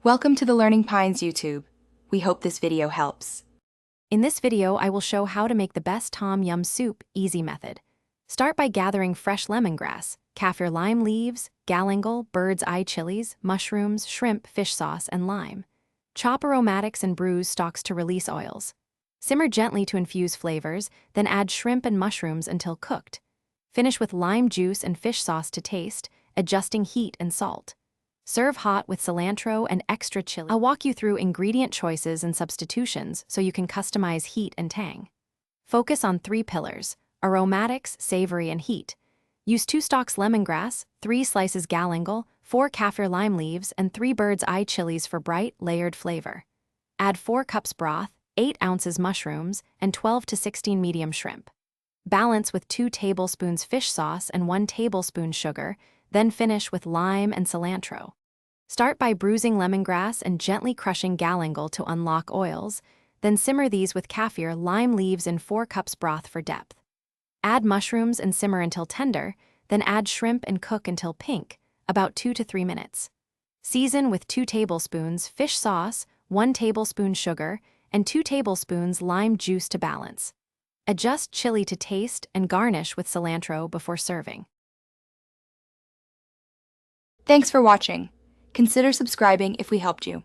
Welcome to the Learning Pines YouTube. We hope this video helps. In this video, I will show how to make the best tom yum soup easy method. Start by gathering fresh lemongrass, kaffir lime leaves, galangal, bird's eye chilies, mushrooms, shrimp, fish sauce, and lime. Chop aromatics and bruise stalks to release oils. Simmer gently to infuse flavors, then add shrimp and mushrooms until cooked. Finish with lime juice and fish sauce to taste, adjusting heat and salt. Serve hot with cilantro and extra chili. I'll walk you through ingredient choices and substitutions so you can customize heat and tang. Focus on 3 pillars: aromatics, savory, and heat. Use 2 stalks lemongrass, 3 slices galangal, 4 kaffir lime leaves, and 3 bird's eye chilies for bright, layered flavor. Add 4 cups broth, 8 ounces mushrooms, and 12 to 16 medium shrimp. Balance with 2 tablespoons fish sauce and 1 tablespoon sugar, then finish with lime and cilantro. Start by bruising lemongrass and gently crushing galangal to unlock oils, then simmer these with kaffir lime leaves in 4 cups broth for depth. Add mushrooms and simmer until tender, then add shrimp and cook until pink, about 2 to 3 minutes. Season with 2 tablespoons fish sauce, 1 tablespoon sugar, and 2 tablespoons lime juice to balance. Adjust chili to taste and garnish with cilantro before serving. Thanks for watching. Consider subscribing if we helped you.